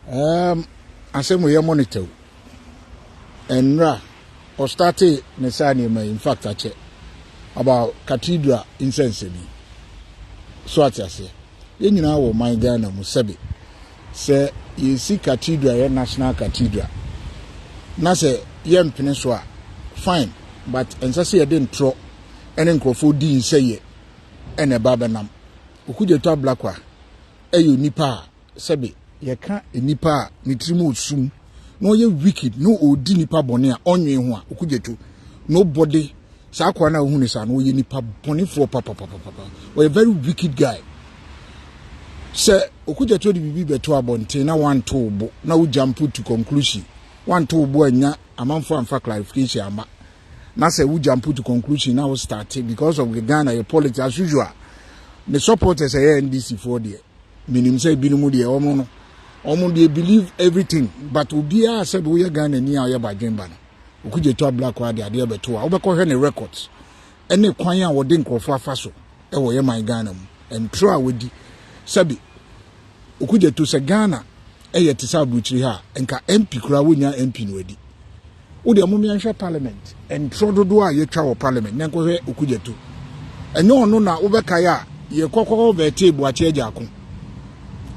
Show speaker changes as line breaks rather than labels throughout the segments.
Asem we monitor. Enra or started Nesani in fact about cathedral insensible. So I say, you know, my Ghana Musabi say you see cathedral, national cathedral. Na say yem peninsula fine, but and say I didn't throw any crofodi say ye and a babanam. Okudzeto Blackwa, nipa sabi ye ka nipa nitrimu sum no ye wicked no odi nipa bone a onwe ho a Okudzeto nobody sa kwa na hu ni sa no ye nipa bone for papa we a very wicked guy. Say Okudzeto di bibi beto abonte na one to bo na wo jump to conclusion one to bo anya amanfo amfa clarification ama na say wo jump to conclusion now start because of the Ghana your politics as usual. The supporters are NDC for there. Minim say binumu de omo they believe everything, but Ubia said we are Ghana ni aye ba dwemba no. Okudzeto Blackwa de ade beto a obekọ hwe ne records. Ene kwan a wode nkrofo afaso e wo ye man Ghana mu. And try wedi sabi Okudzeto se Ghana e ye tisa buchiri ha enka MP kura wonya MP no wedi. Wo de amomia hwe parliament and trododo a ye twa wo parliament na nko hwe Okudzeto. Enye ono na obeka ya ye kokoko vete buache jako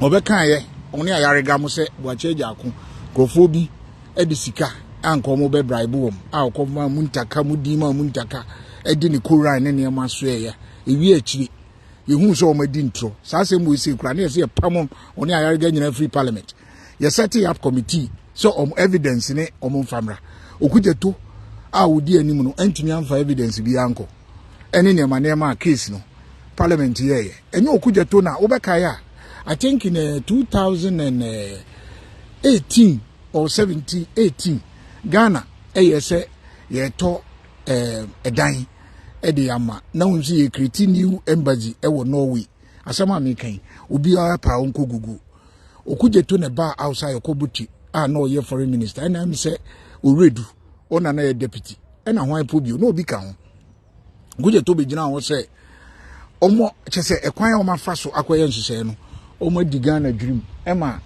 obeka ye oni ayarega mo se buache jako krofo bi edisika anko mo be bribe wom a okoma muntaka mudima muntaka edi ni koran ne ma so ye ewi akiri ye hu so o madi ntro sa se mo isi kura ne ye pamom oni ayarega nyina free parliament ye set up committee so evidence ne famra Okudzeto a wodi anim no antimi amfa evidence bi anko ene ne ma case no Parliament here. And you Okudzeto na obekaya. I think in 2018 or 18 Ghana say ye to a dine edi ama na unzi ye create new embassy ewo Norway asama me kan obi ara pa onko gugu Okudzeto ne ba outside Okobuti no ye foreign minister and am say oredu ona na ye deputy and na hwan pobio no obi ka ho Okudzeto be gina ho say omo chese ekwan o mafaso akoye nhihye no omo digana dream ema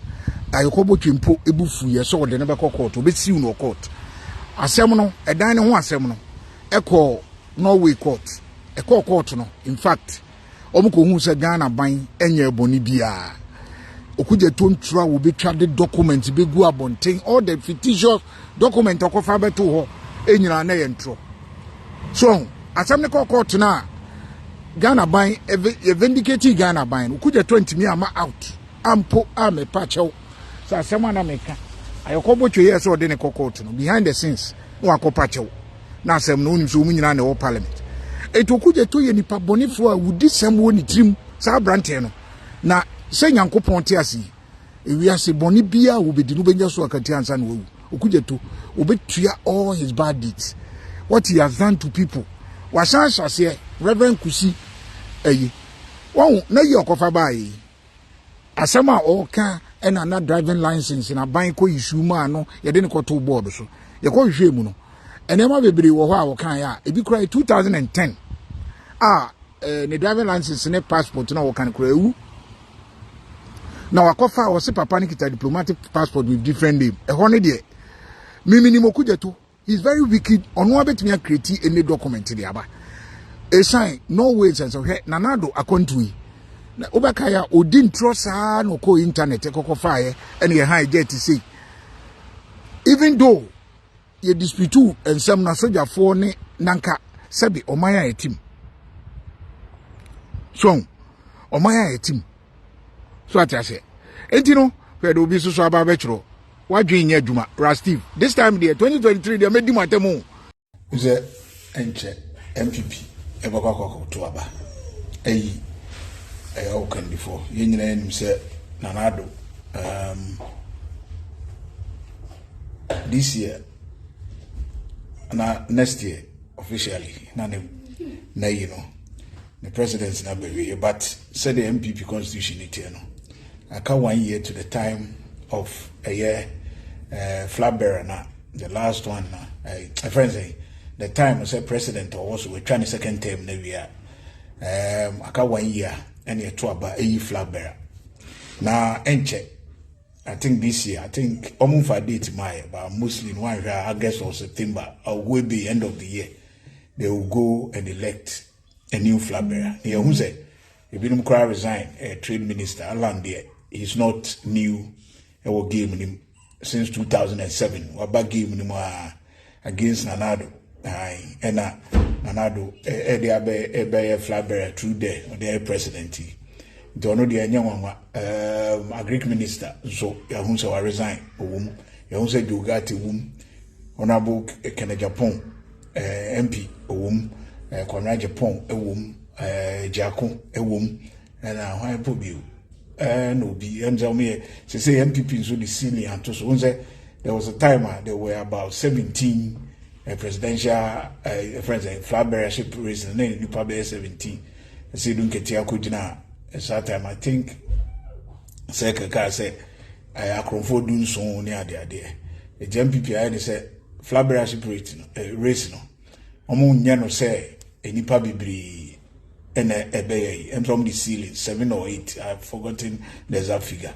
ayokobotwe mpo ebufu ye so de ne be court obesiu no court asem no edan ne ho asem no ekọ Norway court ekọ court no in fact omo ko hu se Ghana ban enye eboni bia Okudzeto ntura wo betwa de document be gu abonten all the fictitious document okofa beto ho enyina na ye ntro so asem ne court na Ghana buying vindicating Ghana buying. Okudzeto ntimi ama out. Ampo ame pacho. So asema na meka. Ayokobo twe yes or de ne court no behind the scenes. No akopacho. Na asem no nim so mu nyina na wo parliament. Okudzeto ye nipa bonifo a wudi sem wo ni trim sa brante no. Na se Nyankopon te ase. Ewi ase boni bia wo bedi no benya so akati ansa na wo. Okudzeto obetua all his bad deeds. What he has done to people. Wasanshase Reverend Kusi won na yi okofa bae asema oka ena na driving license na ban ko issue ma no ye de ne koto board so ye ko hwe mu no enema bebre wo ho a wo kan ya ebi kura 2010 ne driving license ne passport na wo kan kura ewu na wakofa wo se papa ne kita diplomatic passport with different name ho ne de mimi Okudzeto he's very wicked ono abetumi create any document de aba a sign no ways and so nanado akontui na obeka ya odin trosa no ko internet ekokofa ye ene ye high jet say even though ye dispute and some na soldier for ne nanka sabi omaya etim so omaya etim so atase entino pedo obi so aba betro wadwen nya adwuma Steve this time there 2023 there medi matemu is a enche MPP ebakwa to aba how can before you know say nanado this year and next year officially na you know the president's not be but said the MPP constitution it you know I can 1 year to the time of a year flag bearer now the last one friends say the time I said president or also we're trying the second term maybe I got 1 year and you're to about a flag bearer now enche I think this year, I think almost for date my but mostly in August or September, or will be end of the year, they will go and elect a new flag bearer. Yeah, who said if you don't resign, a trade minister, Alan there, he's not new. I will give him since 2007. What about giving him against Nanado? And Nanado, a flag bearer through there, or their presidency. Don't know the a Greek minister, so Yahunsa will resign. Yahunsa Jogati womb, Honorable Kenya Japan, MP, a womb, Conrad Japan, a womb, Jaco, a womb, and I put you. No, be and me, say MPP so the ceiling and to so there was a time there were about 17 presidential president flag bearership race, and then you probably 17. I say don't get Okudzeto. At that time, I think AY3KA said, I acronfo dun so near the idea. The MPP I said, flag bearership race no. Omo nyano say, nipa bibri ebeye, and from the ceiling, 7 or 8. I've forgotten the exact figure.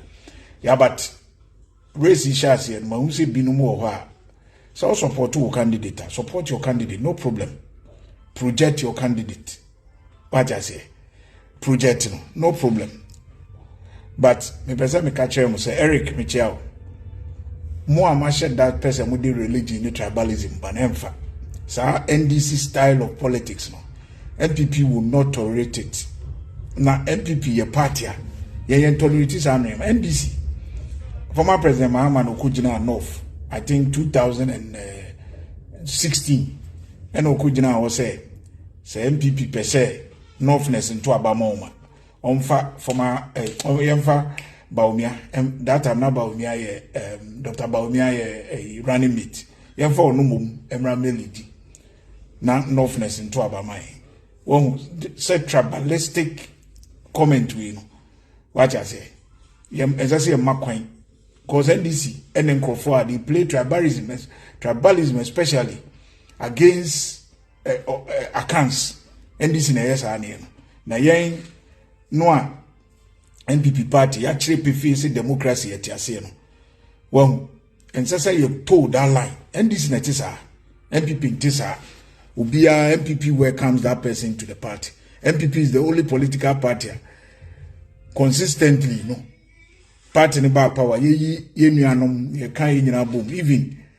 Yeah, but race is shasi and Mahunsi binumo wa. So support your candidate. Support your candidate, no problem. Project your candidate. What I say? Project no problem. But me person me catch him say Eric Michel. More amashe that person with the religion and tribalism but emfa. So NDC style of politics no. MPP will not tolerate it. Now MPP ye party ye tolerate it NDC. Former President Okudzeto North, I think 2016, and Okudzeto was say MPP per se Northness into Abamoma. Omfa former Yemfa Baumia, and that time now Baumia, Dr. Baumia, running meet. Yemfa Onumum, Emra Melody. Now Northness into Abamai. One said tribalistic comment we know. What I say? As I say, McQueen. Because NDC and then Crawford, they play tribalism especially against accounts. NDC na yes ane na yen no NPP party actually prefer democracy at ase no. Well, and say you told that line. NDC na tisa, NPP tisa. Ubia MPP welcomes that person to the party. MPP is the only political party consistently, party in back power. Ye even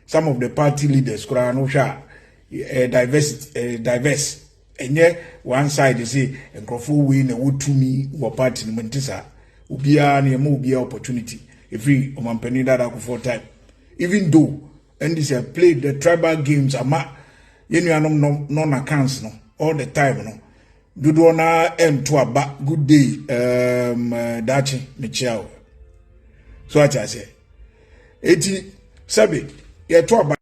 some of the party leaders diverse. And yet one side you see and Crawford win a wood to me or party in Mentisa. Ubia near Mobia opportunity. If we Omampeni that for time. Even though NDC played the tribal games non accounts no all the time no. Dudona to a good day Dachi Michel. So what I say. 80 Sabi, yeah, to